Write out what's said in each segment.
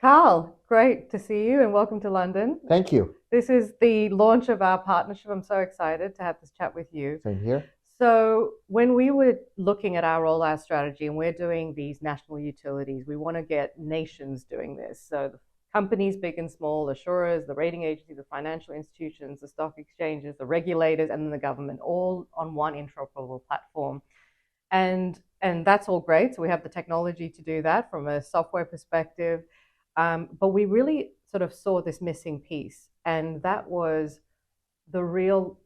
Carl, great to see you and welcome to London. Thank you. This is the launch of our partnership. I'm so excited to have this chat with you. Same here. So, when we were looking at our rollout strategy and we're doing these national utilities, we want to get nations doing this. So, the companies, big and small, the assurers, the rating agencies, the financial institutions, the stock exchanges, the regulators, and then the government, all on one interoperable platform. And that's all great. So we have the technology to do that from a software perspective. But we really sort of saw this missing piece, and that was the real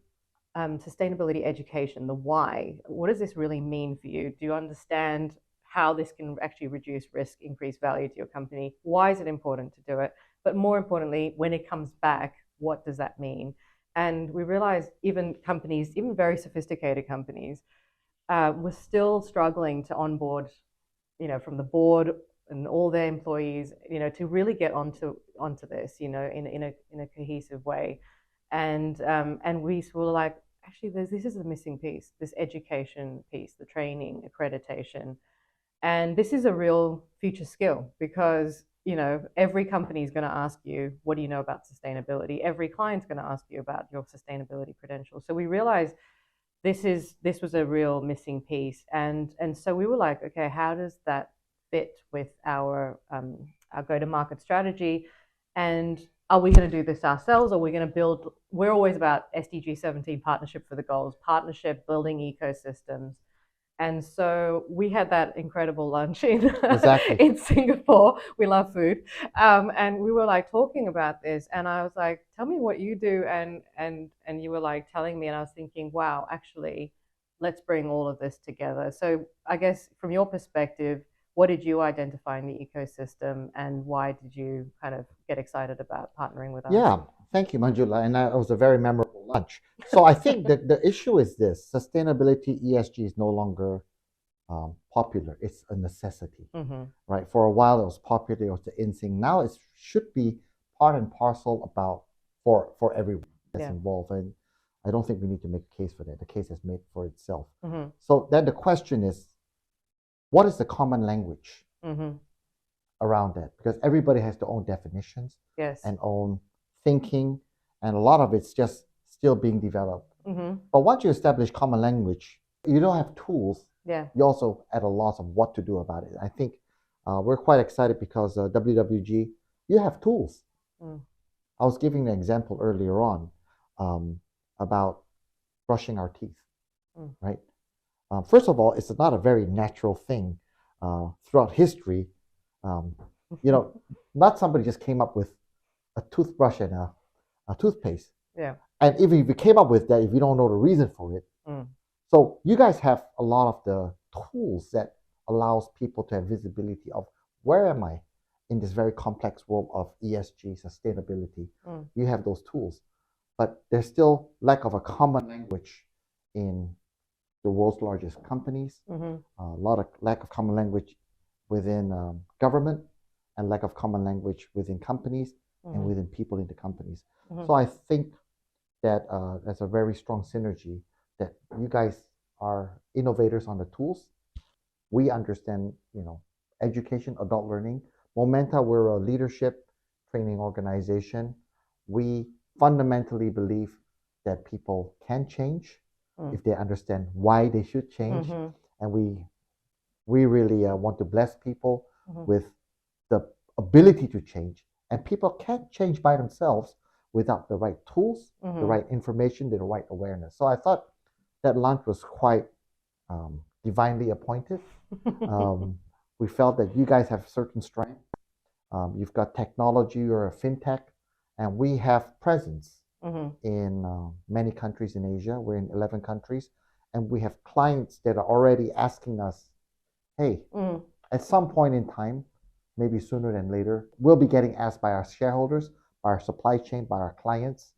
sustainability education, the why. What does this really mean for you? Do you understand how this can actually reduce risk, increase value to your company? Why is it important to do it? But more importantly, when it comes back, what does that mean? And we realized even companies, even very sophisticated companies, were still struggling to onboard, from the board and all their employees, to really get onto this, in a cohesive way. And we were like, actually, this is a missing piece, this education piece, the training, accreditation, and this is a real future skill because every company is going to ask you, what do you know about sustainability? Every client's going to ask you about your sustainability credentials. So we realized this was a real missing piece, and so we were like, okay, how does that fit with our go to market strategy, and are we going to do this ourselves, or are we going to build? We're always about SDG 17, partnership for the goals, partnership, building ecosystems. And so we had that incredible lunch in Exactly. in Singapore. We love food, and we were like talking about this. And I was like, "Tell me what you do," and you were like telling me, and I was thinking, "Wow, actually, let's bring all of this together." So I guess from your perspective, what did you identify in the ecosystem, and why did you kind of get excited about partnering with us? Yeah, thank you, Manjula. And that was a very memorable lunch. So I think that the issue is this: sustainability, ESG is no longer popular. It's a necessity, Mm-hmm. right? For a while, it was popular, it was the in thing. Now it should be part and parcel about for everyone that's Yeah. involved. And I don't think we need to make a case for that. The case is made for itself. Mm-hmm. So then the question is, what is the common language Mm-hmm. around that? Because everybody has their own definitions Yes. and own thinking, and a lot of it's just still being developed. Mm-hmm. But once you establish common language, you don't have tools. Yeah. You also at a loss of what to do about it. I think we're quite excited because WWG, you have tools. Mm. I was giving an example earlier on about brushing our teeth, right? First of all, it's not a very natural thing throughout history. Um, you know, not somebody just came up with a toothbrush and a toothpaste. Yeah. And if you came up with that, if you don't know the reason for it, so you guys have a lot of the tools that allows people to have visibility of where am I in this very complex world of ESG sustainability. You have those tools, but there's still lack of a common language in the world's largest companies, a lot of lack of common language within government, and lack of common language within companies and within people in the companies. So I think that there's a very strong synergy that you guys are innovators on the tools. We understand, education, adult learning. Momenta, we're a leadership training organization. We fundamentally believe that people can change if they understand why they should change. And we really want to bless people with the ability to change. And people can't change by themselves without the right tools, the right information, the right awareness. So I thought that lunch was quite divinely appointed. We felt that you guys have certain strength. You've got technology, you're a fintech, and we have presence in many countries in Asia. We're in 11 countries, and we have clients that are already asking us, hey, at some point in time, maybe sooner than later, we'll be getting asked by our shareholders, by our supply chain, by our clients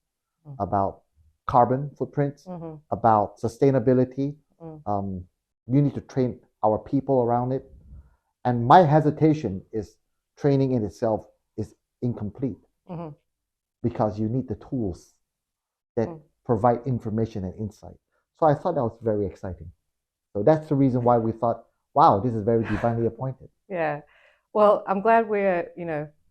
about carbon footprints, about sustainability. You need to train our people around it. And my hesitation is training in itself is incomplete because you need the tools that provide information and insight. So I thought that was very exciting. So that's the reason why we thought, wow, this is very divinely appointed. Yeah. Well, I'm glad we're,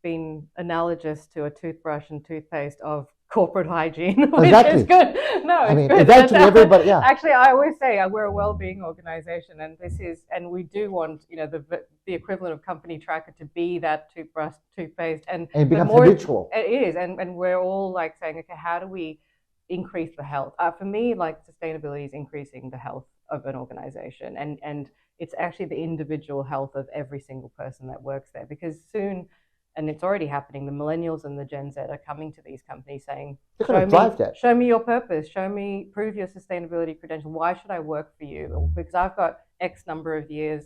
been analogous to a toothbrush and toothpaste of corporate hygiene, which Exactly. is good. No, I it's mean, good. eventually everybody, yeah. Actually, I always say we're a well-being organization, and we do want, the equivalent of company tracker to be that toothbrush, toothpaste, And it becomes more, habitual. it is, and we're all like saying, okay, how do we increase the health? For me, like sustainability is increasing the health of an organization, and it's actually the individual health of every single person that works there, because soon, and it's already happening, the millennials and the Gen Z are coming to these companies saying, show me your purpose, prove your sustainability credential. Why should I work for you? Because I've got X number of years,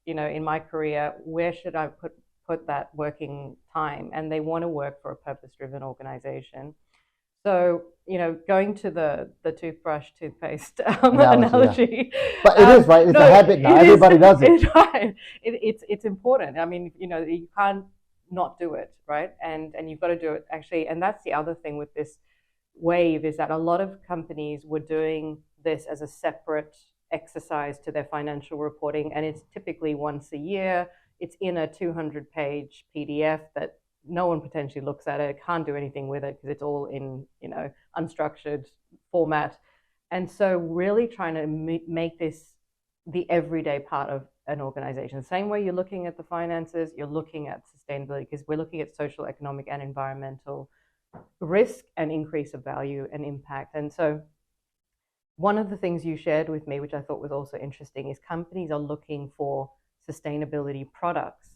in my career. Where should I put that working time? And they want to work for a purpose-driven organization. So, going to the toothbrush, toothpaste analogy. Yeah. But it is, right? It's a habit now. Everybody does it. It's right. It's important. I mean, you can't not do it, right? And you've got to do it actually. And that's the other thing with this wave, is that a lot of companies were doing this as a separate exercise to their financial reporting. And it's typically once a year. It's in a 200-page PDF that no one potentially looks at it, can't do anything with it because it's all in, unstructured format. And so really trying to make this the everyday part of an organization. Same way you're looking at the finances, you're looking at sustainability, because we're looking at social, economic, and environmental risk and increase of value and impact. And so one of the things you shared with me, which I thought was also interesting, is companies are looking for sustainability products.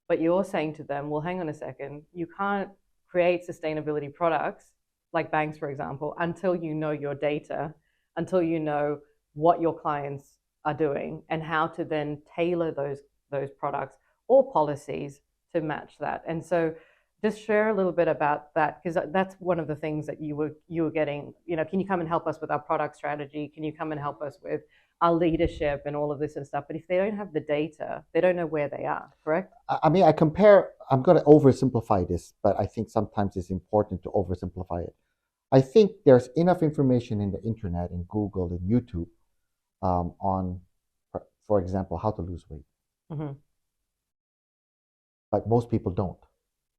But you're saying to them, well, hang on a second, you can't create sustainability products, like banks, for example, until you know your data, until you know what your clients are doing and how to then tailor those products or policies to match that. And so just share a little bit about that, because that's one of the things that you were getting, can you come and help us with our product strategy? Can you come and help us with our leadership and all of this and stuff? But if they don't have the data, they don't know where they are, correct? I mean, I'm going to oversimplify this, but I think sometimes it's important to oversimplify it. I think there's enough information in the internet, in Google, and YouTube, on, for example, how to lose weight. Mm-hmm. But most people don't,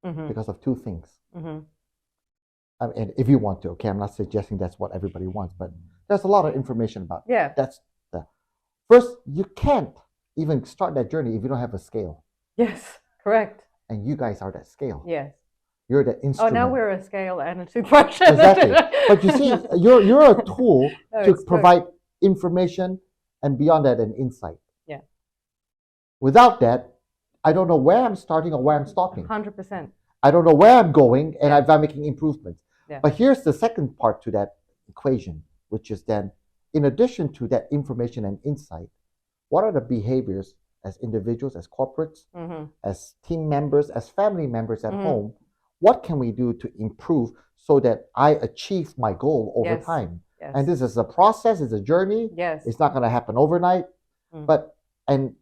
mm-hmm. because of two things. Mm-hmm. I mean, if you want to, okay, I'm not suggesting that's what everybody wants, but there's a lot of information about it. Yeah. First, you can't even start that journey if you don't have a scale. Yes, correct. And you guys are that scale. Yes. You're the instrument. Oh, now we're a scale and a toothbrush. Exactly. But you see, you're a tool to provide information, and beyond that, an insight. Yeah. Without that, I don't know where I'm starting or where I'm stopping. 100%. I don't know where I'm going, and if I'm making improvements. Yeah. But here's the second part to that equation, which is then, in addition to that information and insight, what are the behaviors as individuals, as corporates, mm-hmm. as team members, as family members at home? What can we do to improve so that I achieve my goal over time? Yes. And this is a process, it's a journey. Yes. It's not going to happen overnight. And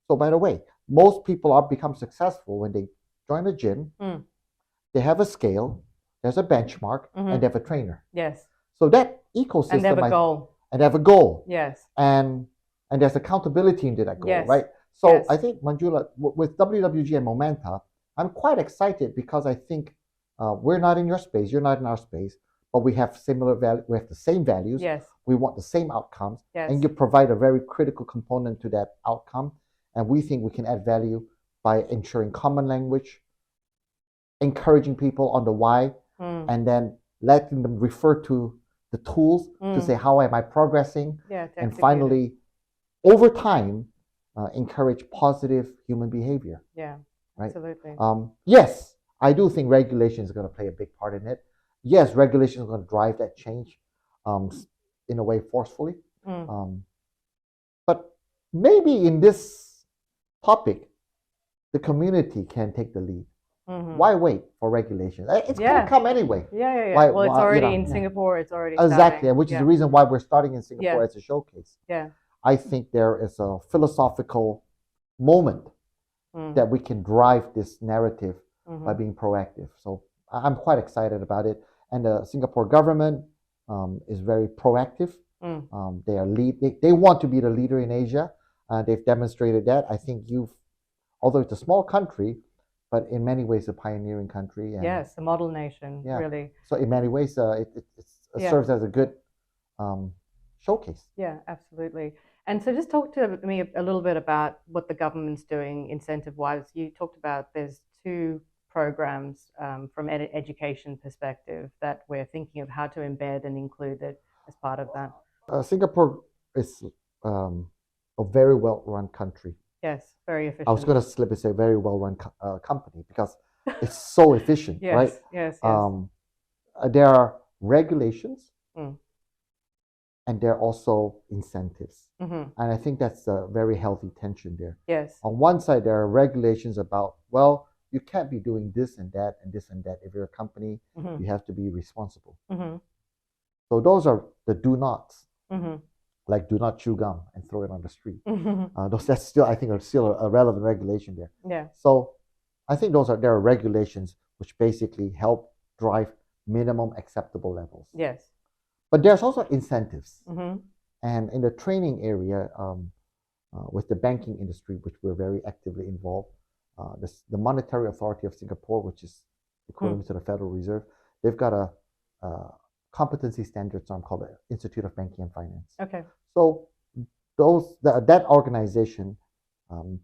so, by the way, most people become successful when they join a gym. They have a scale, there's a benchmark, and they have a trainer. Yes. So that ecosystem. And they have a goal. And they have a goal. Yes. And there's accountability into that goal, yes. right? So I think, Manjula, with WWG and Momenta, I'm quite excited because I think we're not in your space, you're not in our space, but we have similar value. We have the same values. Yes. We want the same outcomes. Yes. And you provide a very critical component to that outcome. And we think we can add value by ensuring common language, encouraging people on the why, and then letting them refer to the tools to say, how am I progressing? And finally, over time, encourage positive human behavior. Yeah, right? Absolutely. Yes, I do think regulation is going to play a big part in it. Yes, regulation is going to drive that change in a way forcefully. But maybe in this topic, the community can take the lead. Why wait for regulation? It's going to come anyway. Yeah. Well, it's already in Singapore. It's already exactly, which is the reason why we're starting in Singapore as a showcase. Yeah. I think there is a philosophical moment that we can drive this narrative by being proactive. So I'm quite excited about it. And the Singapore government is very proactive. They are they want to be the leader in Asia. They've demonstrated that. I think although it's a small country, but in many ways a pioneering country. And yes, a model nation, yeah, really. so in many ways it Yeah. serves as a good showcase. Yeah, absolutely. And so just talk to me a little bit about what the government's doing incentive-wise. You talked about there's two programs from an education perspective that we're thinking of how to embed and include it as part of that. Singapore is um, a very well-run country. Yes, very I was efficient. going to slip and say very well-run company because it's so efficient, right? Yes, yes, yes. There are regulations Mm. and there are also incentives. Mm-hmm. And I think that's a very healthy tension there. Yes. On one side, there are regulations about, well, you can't be doing this and that and this and that. If you're a company, Mm-hmm. you have to be responsible. Mm-hmm. So those are the do nots, Mm-hmm. like do not chew gum and throw it on the street. Mm-hmm. That's still, I think, are still a relevant regulation there. Yeah. So I think there are regulations which basically help drive minimum acceptable levels. Yes. But there's also incentives. Mm-hmm. And in the training area, with the banking industry, which we're very actively involved, the Monetary Authority of Singapore, which is equivalent to the Federal Reserve, they've got a competency standards arm called the Institute of Banking and Finance. Okay. So that organization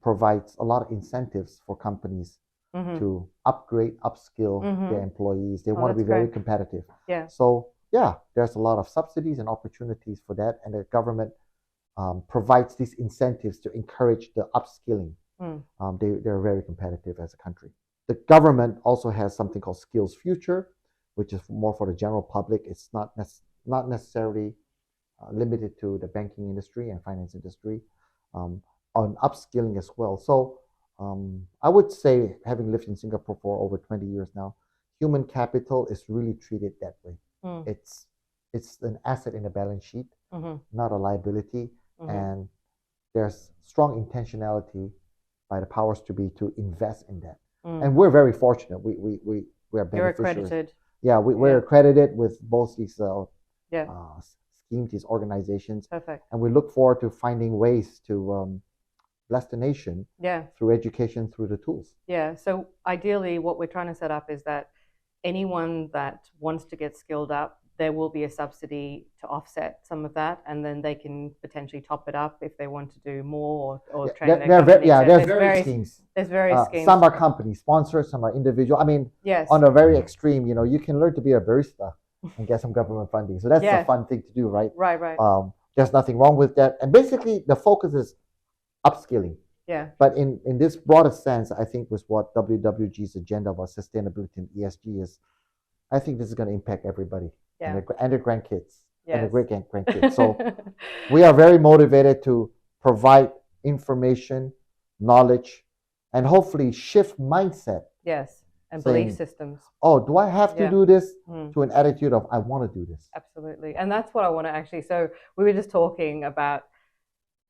provides a lot of incentives for companies to upgrade, upskill their employees. They want to be very competitive. Yeah. So yeah, there's a lot of subsidies and opportunities for that, and the government provides these incentives to encourage the upskilling. They're very competitive as a country. The government also has something called Skills Future, which is more for the general public. It's not necessarily limited to the banking industry and finance industry, on upskilling as well. So I would say, having lived in Singapore for over 20 years now, human capital is really treated that way. It's an asset in the balance sheet, not a liability. And there's strong intentionality by the powers to be to invest in that. And we're very fortunate. We are beneficiaries. You're accredited. Yeah, we're accredited with both these schemes, these organizations. Perfect. And we look forward to finding ways to bless the nation through education, through the tools. Yeah. So ideally, what we're trying to set up is that anyone that wants to get skilled up, there will be a subsidy to offset some of that, and then they can potentially top it up if they want to do more or train their company. There's various schemes. There's various schemes. Some are company sponsored, some are individual. I mean, yes. On a very extreme, you can learn to be a barista and get some government funding. So that's a fun thing to do, right? Right. There's nothing wrong with that. And basically, the focus is upskilling. Yeah. But in this broader sense, I think with what WWG's agenda about sustainability and ESG is, I think this is going to impact everybody. Yeah. And their grandkids and their great-grandkids. So we are very motivated to provide information, knowledge, and hopefully shift mindset. Yes, and belief systems. Oh, do I have to do this? To an attitude of, I want to do this. Absolutely. And that's what I want to actually, so we were just talking about,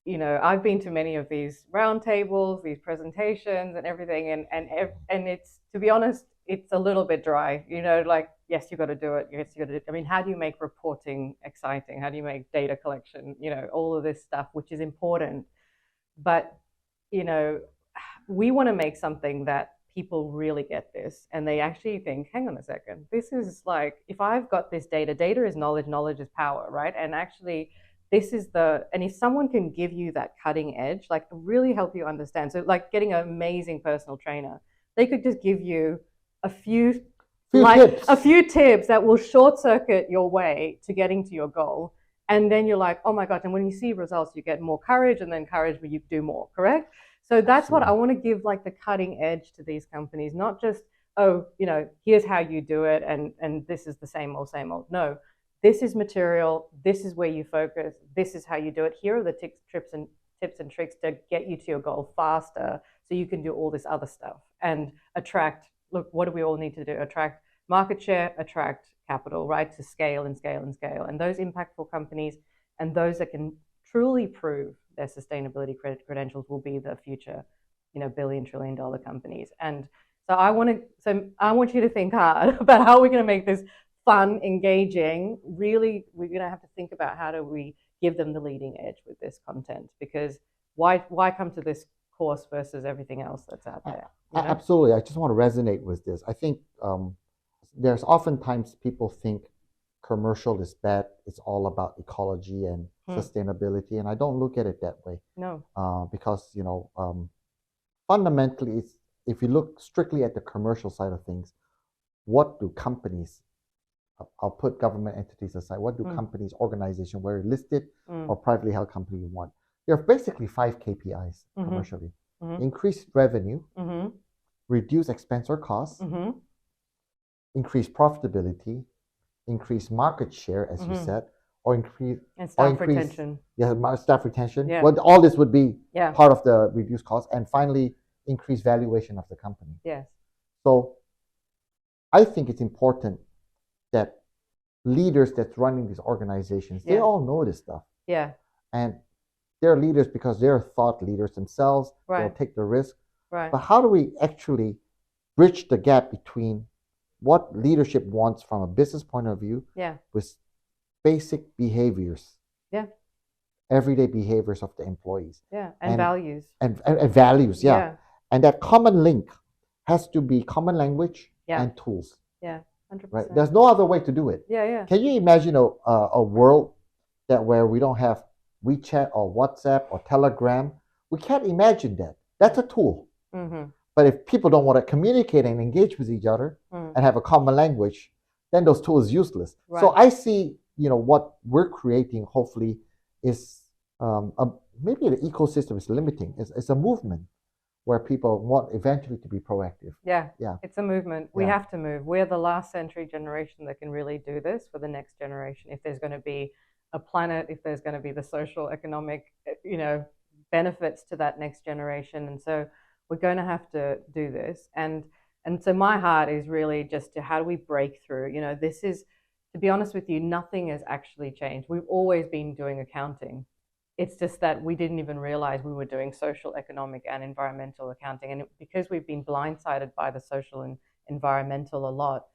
I've been to many of these roundtables, these presentations and everything. And it's, to be honest, it's a little bit dry, like, yes, you got to do it. Yes, you got to do it. I mean, how do you make reporting exciting? How do you make data collection, all of this stuff, which is important. But, we want to make something that people really get this and they actually think, hang on a second, this is like, if I've got this data is knowledge, knowledge is power, right? And actually, and if someone can give you that cutting edge, like really help you understand. So like getting an amazing personal trainer, they could just give you a few tips that will short circuit your way to getting to your goal. And then you're like, oh my gosh. And when you see results, you get more courage, and then courage where you do more, correct? So that's what I want to give, like the cutting edge to these companies, not just, here's how you do it. And this is the same old. No, this is material. This is where you focus. This is how you do it. Here are the tips and tricks to get you to your goal faster, so you can do all this other stuff and attract. Look, what do we all need to do? Attract market share, attract capital, right? To scale and scale and scale. And those impactful companies and those that can truly prove their sustainability credentials will be the future, billion, trillion dollar companies. And so I want you to think hard about how we're going to make this fun, engaging. Really, we're going to have to think about how do we give them the leading edge with this content, because why come to this course versus everything else that's out there. Absolutely. I just want to resonate with this. I think there's oftentimes people think commercial is bad. It's all about ecology and sustainability, and I don't look at it that way. No. Because fundamentally, it's, if you look strictly at the commercial side of things, what do companies? I'll put government entities aside. What do companies, organizations, whether listed or privately held company, want? There are basically 5 KPIs commercially: increase revenue, reduce expense or costs, increase profitability, increase market share, as you said, or increase retention. Yeah, staff retention. Yeah. Well, all this would be part of the reduced cost, and finally, increase valuation of the company. Yes. So, I think it's important that leaders that's running these organizations, they all know this stuff. Yeah. And they're leaders because they're thought leaders themselves. Right. They'll take the risk. Right. But how do we actually bridge the gap between what leadership wants from a business point of view with basic behaviors? Yeah. Everyday behaviors of the employees. Yeah. And values. And values, yeah. And that common link has to be common language and tools. Yeah. 100%. Right. There's no other way to do it. Yeah, yeah. Can you imagine a world that where we don't have WeChat or WhatsApp or Telegram? We can't imagine that. That's a tool. But if people don't want to communicate and engage with each other and have a common language, then those tools are useless. Right. So I see, what we're creating hopefully is maybe the ecosystem is limiting. It's a movement where people want eventually to be proactive. Yeah. It's a movement. We have to move. We're the last century generation that can really do this for the next generation. If there's going to be a planet, if there's going to be the social, economic, benefits to that next generation. And so we're going to have to do this. And so my heart is really just to how do we break through? This is, to be honest with you, nothing has actually changed. We've always been doing accounting. It's just that we didn't even realize we were doing social, economic, and environmental accounting. And because we've been blindsided by the social and environmental a lot,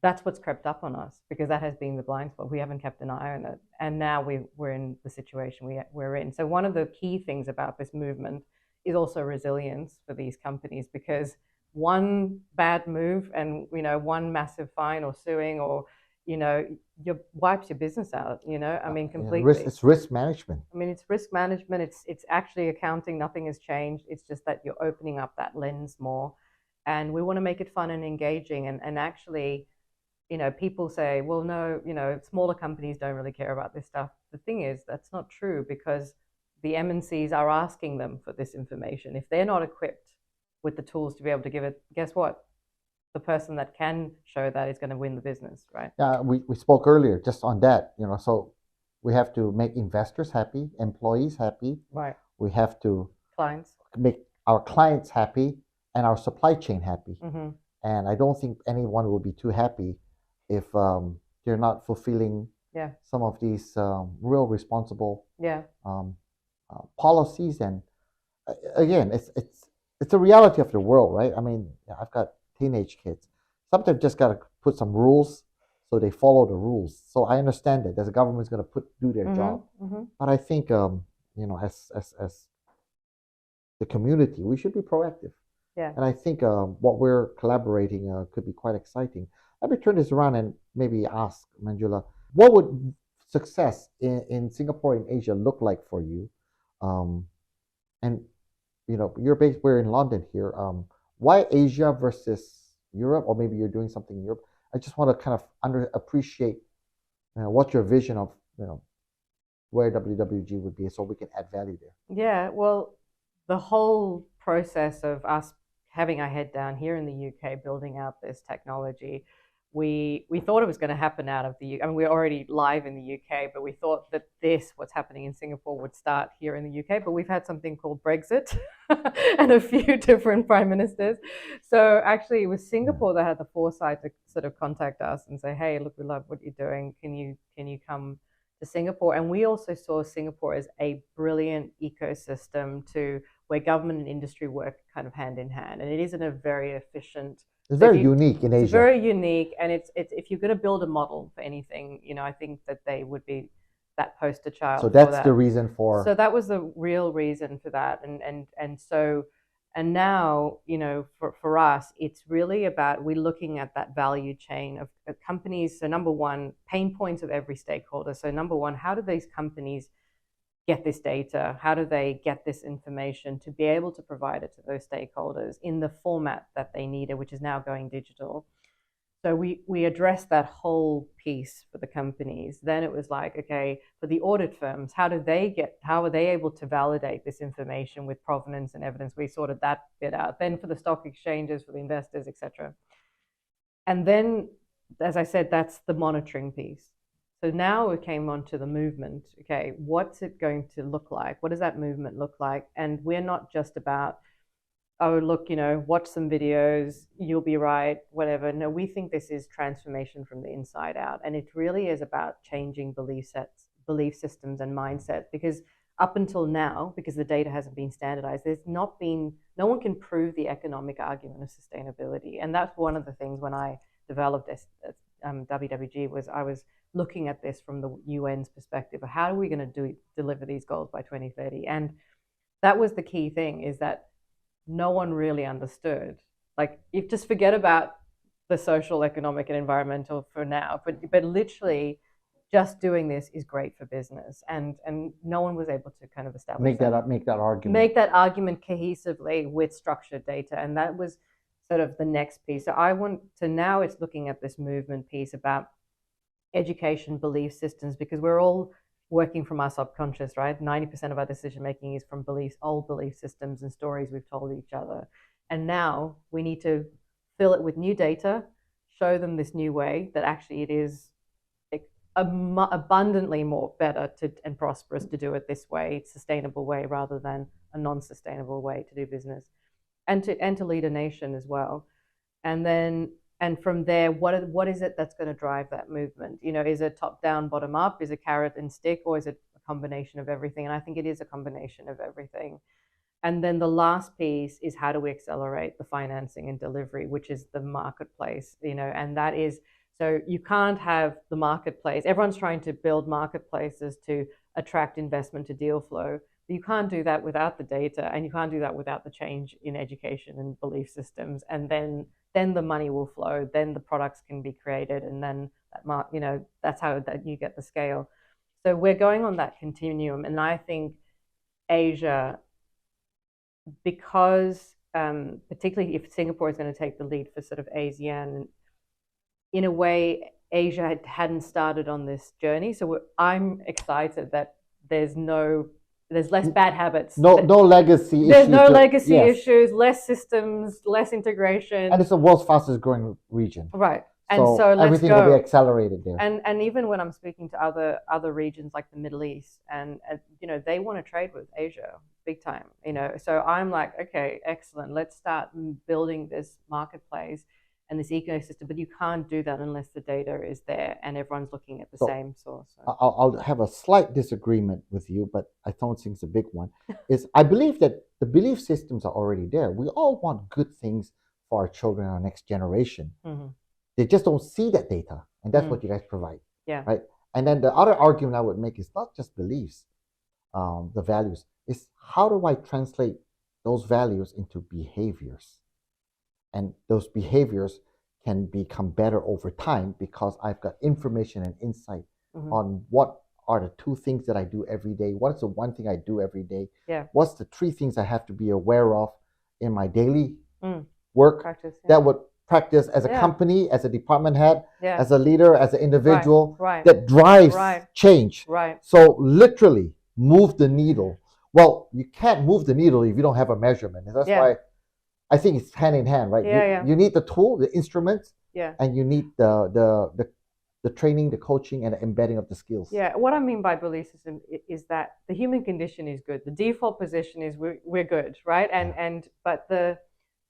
that's what's crept up on us, because that has been the blind spot. We haven't kept an eye on it. And now we're in the situation we're in. So one of the key things about this movement is also resilience for these companies, because one bad move and, one massive fine or suing or, wipes your business out, completely. It's risk management. It's risk management. It's actually accounting. Nothing has changed. It's just that you're opening up that lens more, and we want to make it fun and engaging. And actually, people say, well, no, smaller companies don't really care about this stuff. The thing is, that's not true, because the MNCs are asking them for this information. If they're not equipped with the tools to be able to give it, guess what? The person that can show that is going to win the business, right? Yeah, we spoke earlier just on that, so we have to make investors happy, employees happy. Right. We have to make our clients happy and our supply chain happy. And I don't think anyone will be too happy if they're not fulfilling some of these real responsible policies. And again, it's a reality of the world, right? I've got teenage kids. Sometimes just got to put some rules so they follow the rules. So I understand that the government's going to do their job. But I think, as the community, we should be proactive. Yeah. And I think what we're collaborating could be quite exciting. Let me turn this around and maybe ask Manjula, what would success in Singapore and Asia look like for you? And you're based, we're in London here. Why Asia versus Europe, or maybe you're doing something in Europe? I just want to kind of appreciate what your vision of where WWG would be, so we can add value there. Yeah, well, the whole process of us having our head down here in the UK, building out this technology, we thought it was going to happen out of the UK. We're already live in the UK, but we thought that what's happening in Singapore would start here in the UK. But we've had something called Brexit and a few different prime ministers. So actually, it was Singapore that had the foresight to sort of contact us and say, hey, look, we love what you're doing. Can you come to Singapore? And we also saw Singapore as a brilliant ecosystem where government and industry work kind of hand in hand. And it is in a very efficient. It's very unique in Asia. It's very unique, and it's if you're going to build a model for anything, I think that that poster child. So that's the reason for. So that was the real reason for that, and now, for us, it's really about, we're looking at that value chain of companies. So number one, pain points of every stakeholder. So number one, how do these companies get this data? How do they get this information to be able to provide it to those stakeholders in the format that they need it, which is now going digital? So we addressed that whole piece for the companies. Then it was like, okay, for the audit firms, how are they able to validate this information with provenance and evidence? We sorted that bit out. Then for the stock exchanges, for the investors, etc. And then, as I said, that's the monitoring piece. So now we came on to the movement. Okay, what's it going to look like? What does that movement look like? And we're not just about, oh, look, watch some videos, you'll be right, whatever. No, we think this is transformation from the inside out. And it really is about changing belief systems and mindsets. Because up until now, because the data hasn't been standardized, no one can prove the economic argument of sustainability. And that's one of the things when I developed this WWG, was I was looking at this from the UN's perspective of how are we going to deliver these goals by 2030. And that was the key thing, is that no one really understood. Like, you just forget about the social, economic, and environmental for now, but literally just doing this is great for business, and no one was able to kind of establish make that argument cohesively with structured data. And that was sort of the next piece. So now it's looking at this movement piece about education, belief systems, because we're all working from our subconscious, right? 90% of our decision making is from old belief systems and stories we've told each other. And now we need to fill it with new data, show them this new way that actually it is abundantly more better and prosperous to do it this way, sustainable way, rather than a non-sustainable way to do business, and to lead a nation as well. And from there, what is it that's going to drive that movement? Is it top down, bottom up? Is it carrot and stick, or is it a combination of everything? And I think it is a combination of everything. And then the last piece is, how do we accelerate the financing and delivery, which is the marketplace, and that is, so you can't have the marketplace. Everyone's trying to build marketplaces to attract investment to deal flow. But you can't do that without the data, and you can't do that without the change in education and belief systems. And then the money will flow, then the products can be created, and then that's how that you get the scale. So we're going on that continuum, and I think Asia, because particularly if Singapore is going to take the lead for sort of ASEAN, in a way, Asia hadn't started on this journey. So I'm excited that there's less bad habits. No legacy issues. There's no legacy issues, less systems, less integration. And it's the world's fastest growing region. Right. And so let's everything go. will be accelerated there. And even when I'm speaking to other regions like the Middle East, and they want to trade with Asia big time. So I'm like, okay, excellent. Let's start building this marketplace and this ecosystem, but you can't do that unless the data is there and everyone's looking at the same source. So. I'll have a slight disagreement with you, but I don't think it's a big one. Is I believe that the belief systems are already there. We all want good things for our children, our next generation. Mm-hmm. They just don't see that data, and that's what you guys provide. Yeah. Right. And then the other argument I would make is not just beliefs, the values. Is how do I translate those values into behaviors? And those behaviors can become better over time because I've got information and insight on what are the two things that I do every day. What's the one thing I do every day? Yeah. What's the three things I have to be aware of in my daily work practice, that would practice as a company, as a department head, as a leader, as an individual, that drives change. Right. So literally move the needle. Well, you can't move the needle if you don't have a measurement. And that's why I think it's hand in hand, right? You need the tool, the instruments, and you need the training, the coaching, and the embedding of the skills. Yeah, what I mean by belief system is that the human condition is good. The default position is we're good, right? But the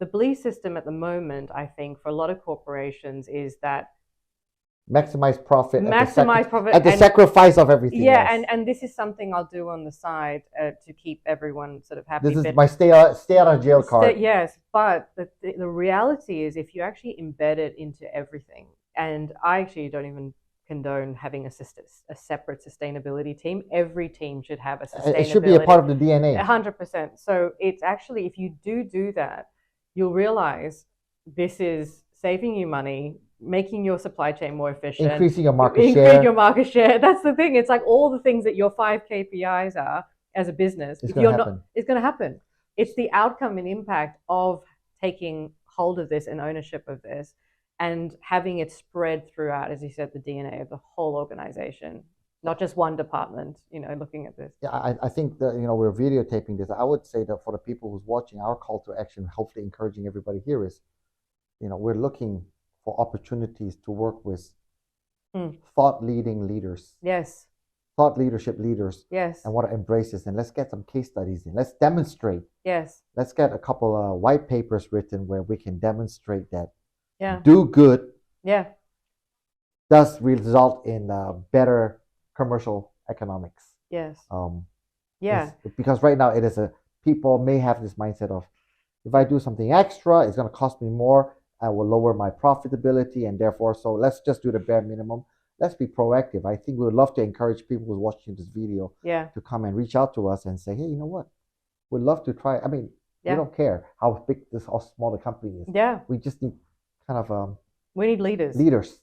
belief system at the moment, I think, for a lot of corporations is that maximize profit at the sacrifice of everything else. And this is something I'll do on the side to keep everyone sort of happy. This is my stay out of jail card. Yes, but the reality is, if you actually embed it into everything, and I actually don't even condone having a separate sustainability team. Every team should have a sustainability. It should be a part of the DNA. 100%. So it's actually, if you do that, you'll realize this is saving you money, making your supply chain more efficient, increasing your market share. Increase your market share. That's the thing. It's like all the things that your 5 KPIs are as a business. It's going to happen. It's the outcome and impact of taking hold of this and ownership of this and having it spread throughout, as you said, the DNA of the whole organization, not just one department, looking at this. Yeah, I think that, we're videotaping this. I would say that for the people who's watching, our call to action, hopefully encouraging everybody here is, we're looking for opportunities to work with thought leaders. Yes. Thought leadership leaders. Yes. And want to embrace this. And let's get some case studies in. Let's demonstrate. Yes. Let's get a couple of white papers written where we can demonstrate that do good does result in better commercial economics. Yes. Because right now people may have this mindset of, if I do something extra, it's going to cost me more. I will lower my profitability, and therefore, so let's just do the bare minimum. Let's be proactive. I think we would love to encourage people who's watching this video to come and reach out to us and say, hey, you know what? We'd love to try. I mean, we don't care how big how small the company is. Yeah. We just need we need leaders.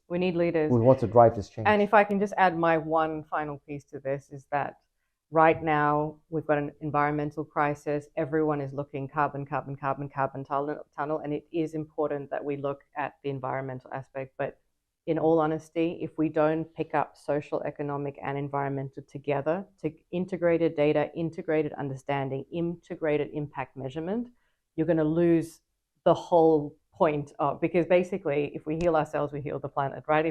We need leaders who want to drive this change. And if I can just add my one final piece to this, is that right now we've got an environmental crisis. Everyone is looking carbon tunnel, and it is important that we look at the environmental aspect. But in all honesty, if we don't pick up social, economic, and environmental together to integrated data, integrated understanding, integrated impact measurement, you're going to lose the whole point of, because basically if we heal ourselves, we heal the planet, right?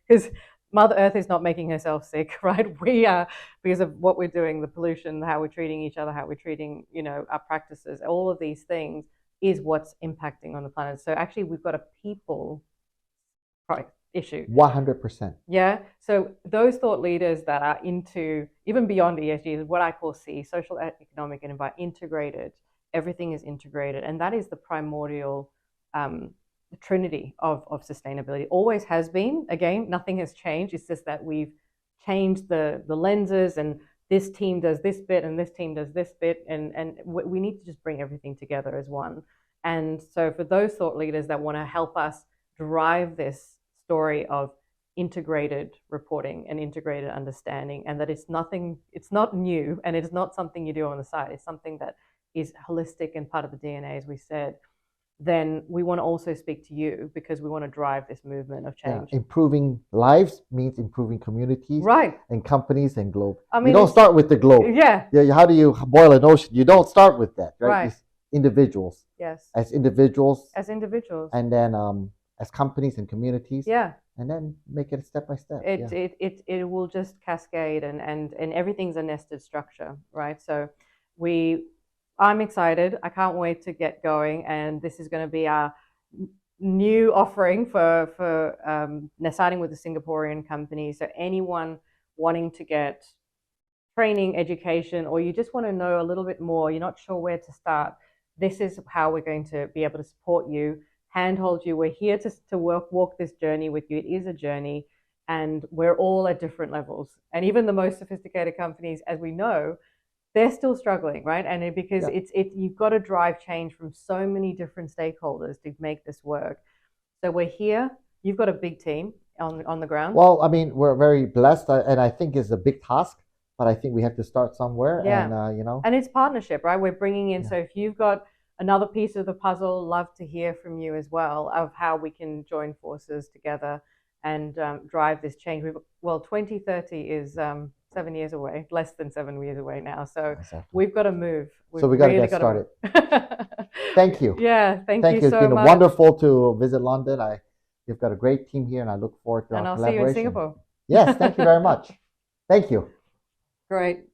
Because Mother Earth is not making herself sick, right? We are, because of what we're doing, the pollution, how we're treating each other, how we're treating, our practices, all of these things is what's impacting on the planet. So actually we've got a people issue. 100%. Yeah. So those thought leaders that are into, even beyond ESG, is what I call social, economic, and integrated. Everything is integrated. And that is the primordial the trinity of sustainability. Always has been. Again, nothing has changed. It's just that we've changed the lenses, and this team does this bit and this team does this bit, and we need to just bring everything together as one. And so for those thought leaders that want to help us drive this story of integrated reporting and integrated understanding, and that it's not new, and it's not something you do on the side, it's something that is holistic and part of the DNA, as we said, then we want to also speak to you, because we want to drive this movement of change. Yeah. Improving lives means improving communities, right? And companies and globe. I mean, you don't start with the globe. Yeah. How do you boil an ocean? You don't start with that, right? It's individuals. Yes. As individuals. And then as companies and communities. Yeah. And then make it step by step. It will just cascade, and everything's a nested structure, right? So I'm excited. I can't wait to get going, and this is going to be our new offering for starting with a Singaporean company. So anyone wanting to get training, education, or you just want to know a little bit more, you're not sure where to start, this is how we're going to be able to support you, handhold you. We're here to walk this journey with you. It is a journey, and we're all at different levels. And even the most sophisticated companies, as we know, they're still struggling, right? And because you've got to drive change from so many different stakeholders to make this work. So we're here. You've got a big team on the ground. Well, I mean, we're very blessed, and I think it's a big task, but I think we have to start somewhere. Yeah. And and it's partnership, right? We're bringing in. So if you've got another piece of the puzzle, love to hear from you as well, of how we can join forces together and drive this change. 2030 is 7 years away, less than 7 years away now. So we've got to move. So we got to get started. Thank you. Yeah, thank you so much. It's been wonderful to visit London. You've got a great team here, and I look forward to our collaboration. And I'll see you in Singapore. Yes, thank you very much. Thank you. Great.